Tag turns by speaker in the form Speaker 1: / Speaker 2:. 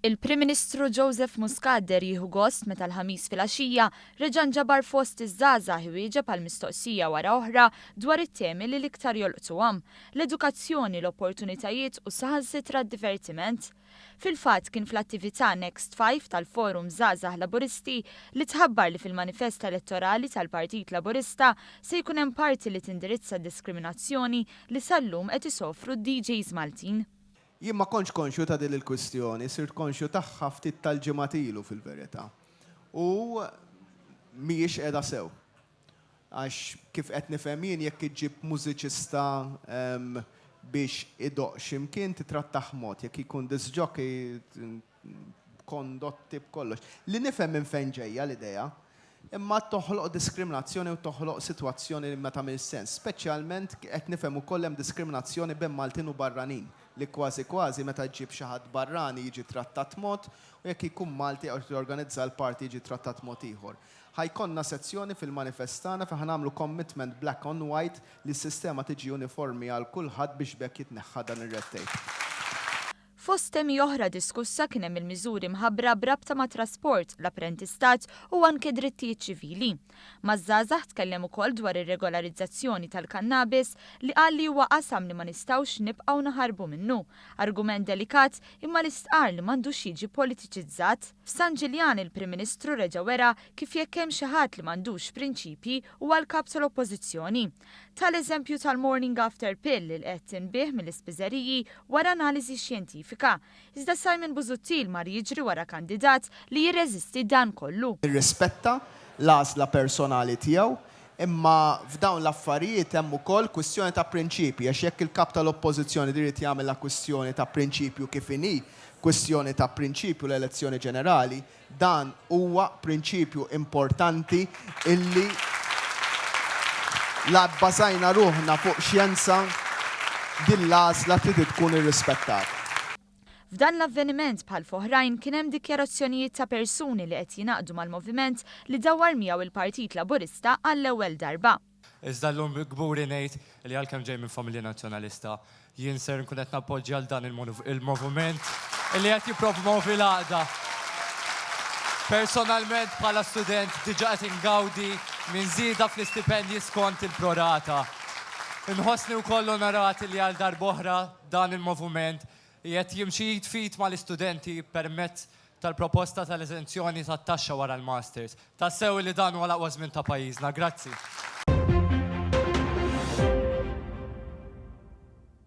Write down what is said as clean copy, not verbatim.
Speaker 1: Il-Prim Ministru Muscat jieħu gost meta l-ħamis fil-għaxija reġa' nġabar Fost iż-żgħażagħ iwieġeb għal mistoqsija wara oħra dwar it-temi li l-iktar jolqtuhom, l-edukazzjoni, l-opportunitajiet u saħansitra tad-divertiment. Fil-fatt kien fl-attività Next 5 tal-Forum Żgħażagħ Laburisti li tħabbar li fil-manifest elettorali tal-Partit Laburista se jkun hemm parti li tindirizza d-diskriminazzjoni li sal-lum qed isofru d-DJs Maltin.
Speaker 2: Jien ma kontx konxju ta' din il-kwistjoni, sirt konxju tagħha ftit tal-ġimgħat ilu fil-verità. U mhijiex qiegħda sew. Għax kif qed nifhem jien jekk iġġib mużiċista biex idoq x'imkien titrattaħ mod, jekk ikun disc jockey kondotti b'kollox. Li nifhem minn fejn ġejja l-idea, imma toħloq diskriminazzjoni u toħloq sitwazzjoni li ma tagħmel sens. Speċjalment qed nifhem ukoll hemm diskriminazzjoni bejn Maltin u barranin li kważi meta ġġib xi ħadd barrani jiġi trattat mod u jekk ikun Malti qed jorganizza l-parti jiġi trattat mod ieħor. Ħajkonna sezzjoni fil-manifestana fejn nagħmlu commitment black on white li s-sistema tiġi uniformi għal kulħadd biex bekk jitneħħa dan ir-red tape.
Speaker 1: Fost temi oħra diskussa kien hemm il-miżuri mħabbra brabta ma' trasport, l-apprentistat u anke drittijiet ċivili. Maż-żgħażagħ tkellem ukoll dwar ir-regolarizzazzjoni tal-kannabis li qal li huwa qasam li ma nistgħux nibqgħu naħarbu minnu. Argument delikat imma l-istqar li m'għandux jiġi politiċizzat. F'San Ġiljan il-Prim Ministru reġa' wera kif jekk hemm xi ħadd li m'għandux prinċipji huwa l-kap tal-Oppożizzjoni. Tal-eżempju tal-morning after pill li qed tinbih mill-ispiżeriji wara analiżi xjentifika. Iżda Simon Busuttil mar jiġri wara kandidat li jirreżisti dan kollu.
Speaker 2: Irrispetta l-għażla personali tiegħu, imma f'dawn l-affarijiet hemm ukoll kwistjoni ta' prinċipji għax jekk il-kap tal-Oppożizzjoni irid jagħmel la kwistjoni ta' prinċipju kif inhi kwistjoni ta' prinċipju l-elezzjoni ġenerali, dan huwa prinċipju importanti illi la bbażajna ruħna fuq xjenza din l-għażla trid tkun irrispettata.
Speaker 1: F'dan l-avveniment bħal f'oħrajn kien hemm dikjarazzjonijiet ta' persuni li qed jingħaqdu mal-moviment li dawwar miegħu il-Partit Laburista għall-ewwel darba.
Speaker 3: Iżda llum gburi ngħid li għalkemm ġej minn familja nazzjonalista jien ser nkun qed nappoġġja għal dan il-moviment li qed jippromovi l-għaqda. Personalment bħala student diġà qed ingawdi minn żieda fl-istipendji skont il-prorata. Inħossni wkoll onorati li għal darb'oħra dan il-moviment qed jimxi jitfit mal-istudenti permezz tal-proposta tal-eżenzjoni tat-taxxa wara l-masters. Tassew li dan huwa l-aqwa żmien ta' pajjiżna. Grazzi.